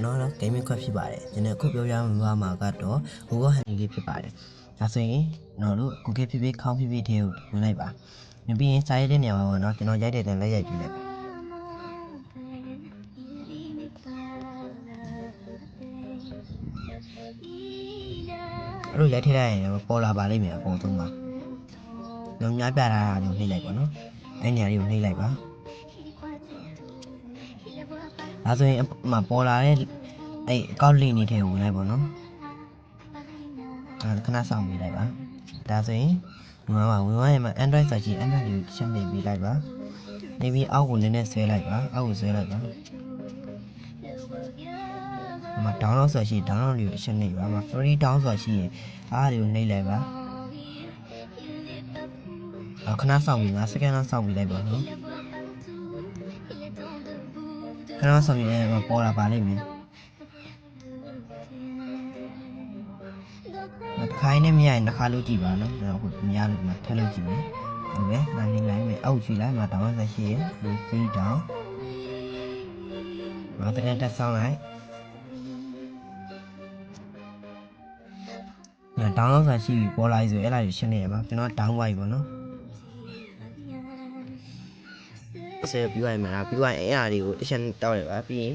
နော် gaming ခွက်ဖြစ်ပါတယ်ကျွန်တော်ခုပြောပြမှာကတော့ Google Handy လေးဖြစ်ပါတယ်ဒါဆိုရင်ကျွန်တော်တို့ Google ဖြစ်ဖြစ်ခေါင်းဖြစ်ဖြစ်ထဲကိုဝင်လိုက်ပါပြီးရင်စာရေးတဲ့နေရာမှာပေါ့နော်ကျွန်တော်ရိုက်တဲ့တန်းလက်ရိုက်ပြလိုက်အဲ့လိုရိုက်ထည့်လိုက်ရင်ပေါ်လာပါလိမ့်မယ်အပေါ်ဆုံးမှာကျွန်တော်များပြထားတာမျိုးနှိပ်လိုက်ပါနော်အဲ့နေရာလေးကိုနှိပ်လိုက်ပါဒါဆိုရင်မှာပေါ်လာတဲ့အဲ့အကောင့် link တွေထဲကိုဝင်လိုက်ပါနော်ခဏစောင့်ပေးလိုက်ပါဒါဆိုရင်ဝင်သွားရင်မှာ Android ဆိုရင် Android ကိုရှင်းပြပေးလိုက်ပါနေပြီးအောက်ကိုနည်းနည်းဆွဲလိုက်ပါအောက်ကိုဆွဲလိုက်ပါမှာ download ဆိုရင် download လေးကိုရှင်းနေပါမှာ free down ဆိုရင်အားတွေကိုနှိပ်လိုက်ပါခဏစောင့်ပြီး5စက္ကန့်လောက်စောင့်ပေးလိုက်ပါနော်ခဏစောင့်ပြီးပေါ်လာပါလိမ့်မယ်ခိုင်းနေမရရင်တစ်ခါလုပ်ကြည့်ပါနော်ဟိုမရလို့ထည့်လုပ်ကြည့်မယ်ဟုတ်ကဲ့နားနေလိုက်မယ်အောက်ကြည့်လိုက်မှာတောင်းဆက်ရှိရယ် free down မှာတကယ်တက်ဆောင်လိုက်တောင်းလို့ဆိုရှိပြီပေါ်လာပြီဆိုအဲ့ဒါကိုရှင်းနေရပါကျွန်တော် down ပါပြီပေါ့နော်ဆက်ပြီးရမှာပြီးရင်အဲ့အရာတွေကိုတစ်ချက်တောက်ရပါပြီးရင်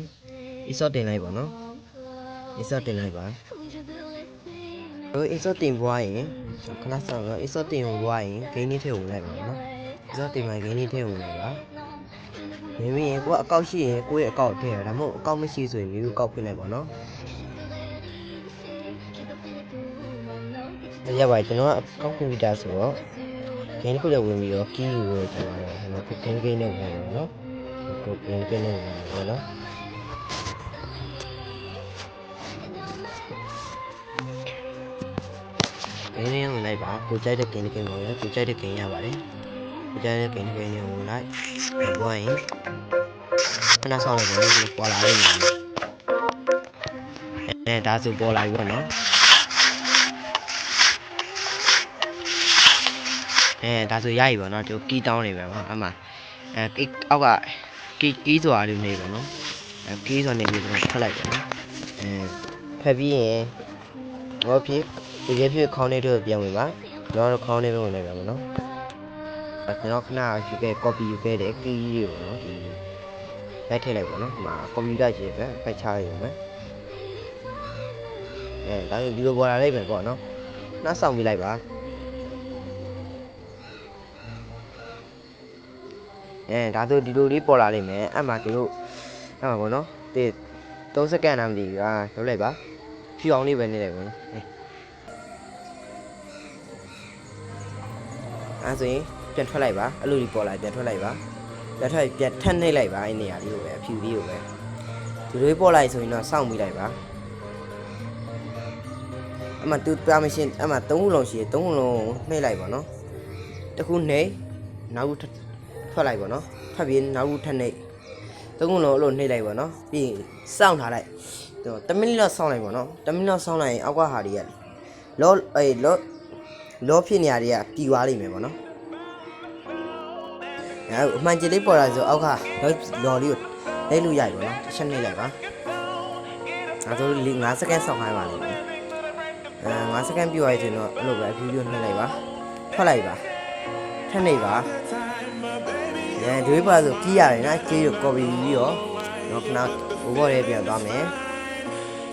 insert တင်လိုက်ပါနော် insert တင်လိုက်ပါinsert တင်ပွားရင်ခဏစောင့်တော့ insert တင်ပွားရင် gain လေးထည့်ဝင်လိုက်ပါနော် insert တင်မှာ gain လေးထည့်ဝင်လိုက်ပါမင်းရင်ကိုကအကောက်ရှိရင်ကိုရဲ့အကောက်ထည့်ရဒါမှမဟုတ်အကောက်မရှိဆိုရင်မျိုးကောက်ဖွင့်လိုက်ပါနော်ရပါကျွန်တော်ကအကောက်ကွန်ပျူတာဆိုတော့ gain တစ်ခုလည်းဝင်ပြီးတော့ key ကိုကျွန်တော်က gain နဲ့ဝင်ပါနော်ကို gain နဲ့ဝင်ပါနော်ဂိမ်းလေးဝင်လိုက်ပါကိုကြိုက်တဲ့ဂိမ်းတစ်ဂိမ်းပေါ်ရကိုကြိုက်တဲ့ဂိမ်းရပါတယ်ကိုကြိုက်တဲ့ဂိမ်းတစ်ဂိမ်းဝင်လိုက်ပြောရင်ခဏဆောင်လိုက်ပါလို့ပေါ်လာလိမ့်မယ်ဒါဆိုပေါ်လာပြီပေါ့နော်ဒါဆိုရပြီပေါ့နော်တို့ကီးတောင်းနေပဲပေါ့အမှအောက်ကကီးဆိုတာလေးနေပေါ့နော်ကီးဆိုနေပြီးတော့ဖတ်လိုက်ပါနော်ဖတ်ပြီးရင်ဟောဖြစ်ဒီကဖြစ်ခေါင်းလေးတို့ပြန်ဝင်ပါကျွန်တော်ခေါင်းလေးပဲဝင်လိုက်ပါမနော်ကျွန်တော်ခဏယူခဲ့ copy ယူခဲ့တဲ့ key တွေပေါ့နော်ဒီလိုက်ထည့်လိုက်ပါနော်ဒီမှာ computer ကြီးပဲဖတ်ချရအောင်မယ်ဒါဆိုဒီလိုပေါ်လာလိုက်ပဲပေါ့နော်နှားဆောင်ပြလိုက်ပါဒါဆိုဒီလိုလေးပေါ်လာလိမ့်မယ်အဲ့မှာဒီလိုအဲ့မှာပေါ့နော်3စက္ကန့်နားမသိဘူးလုပ်လိုက်ပါဖြူအောင်လေးပဲနေလိုက်ပါနော်အဲ့ဆိုရင်ပြန်ထွက်လိုက်ပါအဲ့လိုဒီပေါ်လာပြန်ထွက်လိုက်ပါပြန်ထပ်နှိပ်လိုက်ပါအဲ့နေရာလေးကိုပဲအဖြူလေးကိုပဲဒီလိုပေါ်လိုက်ဆိုရင်တော့စောင့်ပြီးလိုက်ပါအမှသူပါမရှင်အမှ3ခုလုံးရှိ3ခုလုံးနှိပ်လိုက်ပါနော်တစ်ခုနှိပ်နောက်ထွက်လိုက်ပါနော်ထွက်ပြီးနောက်ထပ်နှိပ်3ခုလုံးအဲ့လိုနှိပ်လိုက်ပါနော်ပြီးရင်စောင့်ထားလိုက်10မိနစ်လောက်စောင့်လိုက်ပါနော်10မိနစ်လောက်စောင့်လိုက်ရင်အောက်ကဟာတွေကလောဖြစ်နေရတွေကတီသွားလိမ့်မယ်ပေါ့နော်အမှန်ကြလေးပေါ်လာဆိုအောက်ကလော်လေးကိုလိုက်လို့ရပြီပေါ့နော်တစ်ချက်နှိပ်လိုက်ပါဒါဆို5စက္ကန့်စောင့်ခိုင်းပါလိမ့်မယ်5စက္ကန့်ပြည့်သွားပြီဆိုတော့အဲ့လိုပဲအဖြူဖြူနှိပ်လိုက်ပါထွက်လိုက်ပါထပ်နှိပ်ပါဒီဘက်ဆိုကြီးရတယ်နော်ကြီးကို copy ပြီးတော့ခဏဘိုးဘော်လေးပြန်သွားမယ်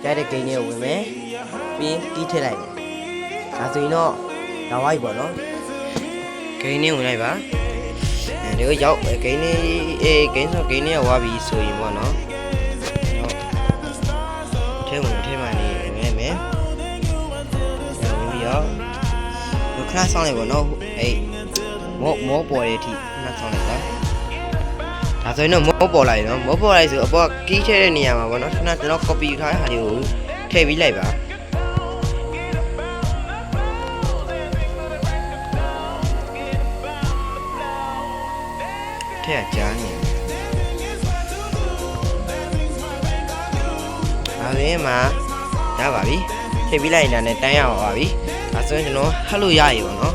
ကြိုက်တဲ့ဂိမ်းလေးကိုဝင်မယ်ပြီးရင်တီးထည့်လိုက်ဒါဆိုရင်တော့လာဝိုက်ပေါ့နော်ဂိမ်းလေးဝင်လိုက်ပါဒီကိုရောက်ဂိမ်းလေးဂိမ်းလေးရောက်သွားပြီဆိုရင်ပေါ့နော်ထဲမှာနေဝင်မယ်ပြီးတော့ခဏဆောင်းလိုက်ပေါ့နော်မောပေါ်တဲ့အထိခဏဆောင်းလိုက်ပါဒါဆိုရင်တော့မောပေါ်လိုက်နော်မောပေါ်လိုက်ဆိုအပေါ်ကီးထည့်တဲ့နေရာမှာပေါ့နော်ခဏကျွန်တော် copy ထားတဲ့ဟာလေးကိုထည့်ပြီးလိုက်ပါထည့်ကြားနေဒါဆိုရင်မှာရပါပြီထည့်ပြီးလိုက်ရင်လည်းတန်းရပါပြီဒါဆိုရင်ကျွန်တော်ဟတ်လို့ရရပါတော့